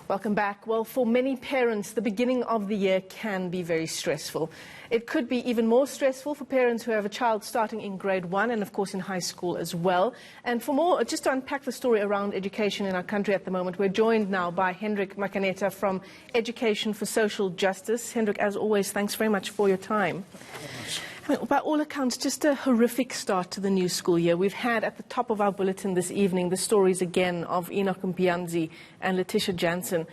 Welcome back. Well, for many parents, the beginning of the year can be very stressful. It could be even more stressful for parents who have a child starting in grade 1 and, of course, in high school as well. And for more, just to unpack the story around education in our country at the moment, we're joined now by Hendrik Makaneta from Education for Social Justice. Hendrik, as always, thanks very much for your time. By all accounts, just a horrific start to the new school year. We've had at the top of our bulletin this evening the stories again of Enoch Mpianzi and Letitia Jansen.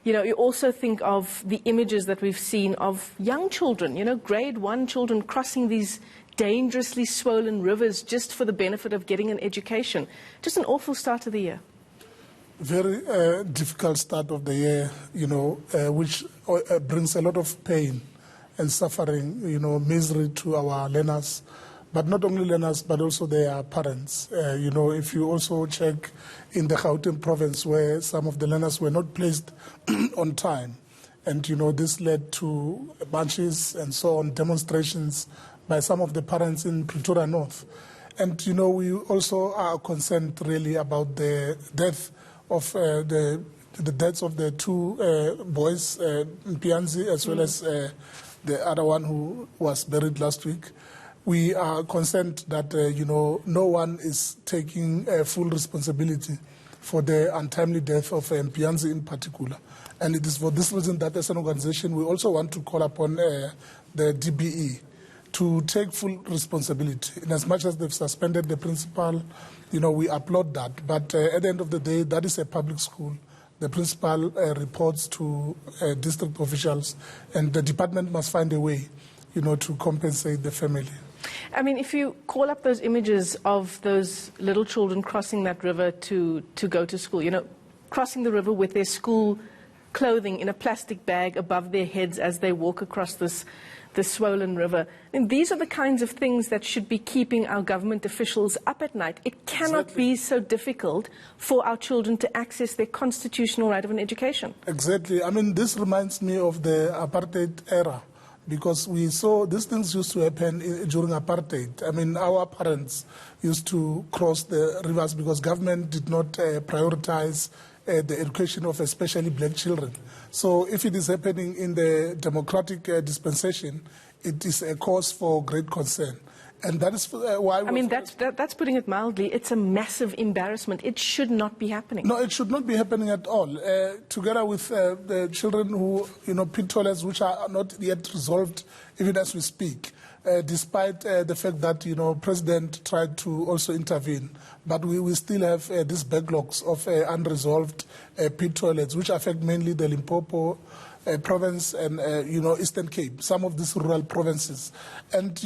You know, you also think of the images that we've seen of young children, grade 1 children crossing these dangerously swollen rivers just for the benefit of getting an education. Just an awful start to the year. Very difficult start of the year, which brings a lot of pain and suffering, misery to our learners, but not only learners, but also their parents. If you also check in the Gauteng province where some of the learners were not placed on time, and, this led to bunches and so on, demonstrations by some of the parents in Pretoria North. And, we also are concerned really about the death of the deaths of the two boys, Mpianzi, as well as the other one who was buried last week. We are concerned that, no one is taking full responsibility for the untimely death of Mpianzi in particular. And it is for this reason that as an organization, we also want to call upon the DBE to take full responsibility. In as much as they've suspended the principal, we applaud that. But at the end of the day, that is a public school. The principal reports to district officials, and the department must find a way, to compensate the family. I mean, if you call up those images of those little children crossing that river to go to school, crossing the river with their school clothing in a plastic bag above their heads as they walk across this swollen river. I mean, these are the kinds of things that should be keeping our government officials up at night. It cannot be so difficult for our children to access their constitutional right of an education. Exactly. I mean, this reminds me of the apartheid era, because we saw these things used to happen during apartheid. I mean, our parents used to cross the rivers because government did not prioritize the education of especially black children. So if it is happening in the democratic dispensation, it is a cause for great concern. And that is why... I mean, that's putting it mildly. It's a massive embarrassment. It should not be happening. No, it should not be happening at all. Together with the children who, pit toilets, which are not yet resolved, even as we speak, despite the fact that, President tried to also intervene. But we still have these backlogs of unresolved pit toilets, which affect mainly the Limpopo province and, Eastern Cape, some of these rural provinces. And,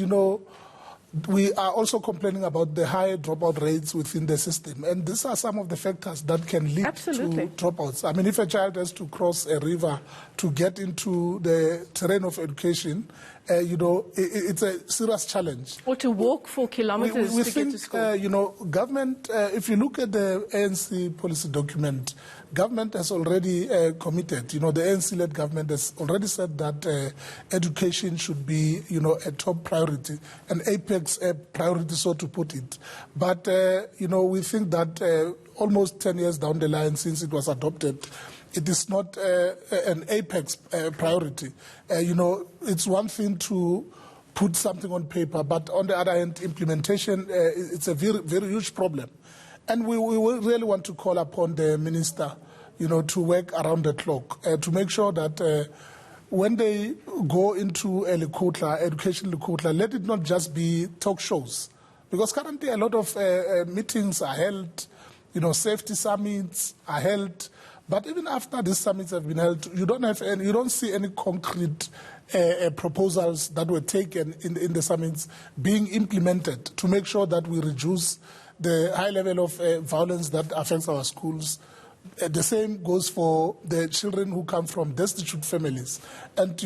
we are also complaining about the high dropout rates within the system. And these are some of the factors that can lead to dropouts. I mean, if a child has to cross a river to get into the terrain of education, it's a serious challenge. Or to walk 4 kilometers we to think, get to school. Government, if you look at the ANC policy document, government has already committed, the ANC-led government has already said that education should be, a top priority, an apex priority, so to put it. But, we think that almost 10 years down the line since it was adopted, it is not an apex priority. It's one thing to put something on paper, but on the other hand, implementation, it's a very, very huge problem. And we really want to call upon the minister, to work around the clock, to make sure that when they go into a Lekotla, education Lekotla, let it not just be talk shows. Because currently a lot of meetings are held, safety summits are held. But even after these summits have been held, you don't see any concrete proposals that were taken in the summits being implemented to make sure that we reduce the high level of violence that affects our schools. The same goes for the children who come from destitute families. And,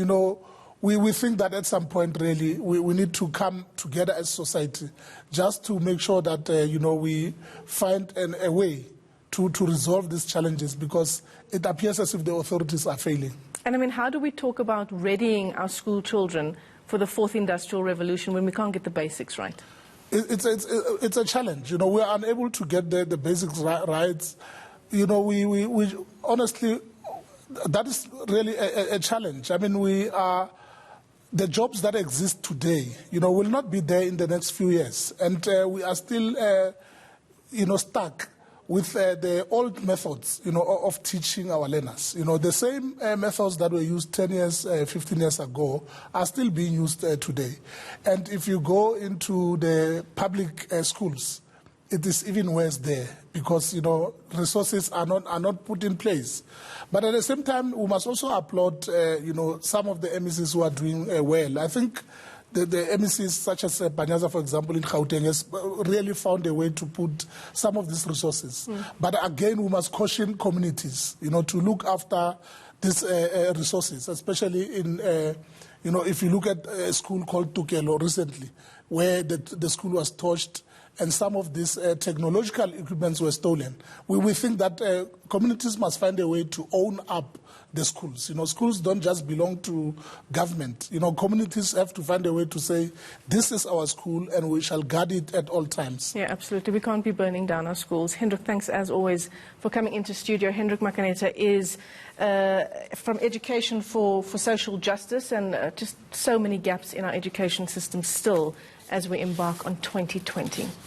we think that at some point, really, we need to come together as society just to make sure that, we find a way to resolve these challenges, because it appears as if the authorities are failing. And I mean, how do we talk about readying our school children for the 4th industrial revolution when we can't get the basics right? It's a challenge. We are unable to get the basics right. We honestly, that is really a challenge. I mean, the jobs that exist today, will not be there in the next few years. And we are still, stuck with the old methods, of teaching our learners. The same methods that were used 10 years, 15 years ago are still being used today. And if you go into the public schools, it is even worse there because, resources are not put in place. But at the same time, we must also applaud, some of the MECs who are doing well. I think the MECs such as Banyaza, for example, in Gauteng, has really found a way to put some of these resources. But again, we must caution communities, to look after these resources, especially in, if you look at a school called Tukelo recently, where the school was torched and some of these technological equipments were stolen. We think that communities must find a way to own up the schools. Schools don't just belong to government. Communities have to find a way to say, this is our school and we shall guard it at all times. Yeah, absolutely. We can't be burning down our schools. Hendrik, thanks as always for coming into studio. Hendrik Makaneta is from Education for Social Justice, and just so many gaps in our education system still as we embark on 2020.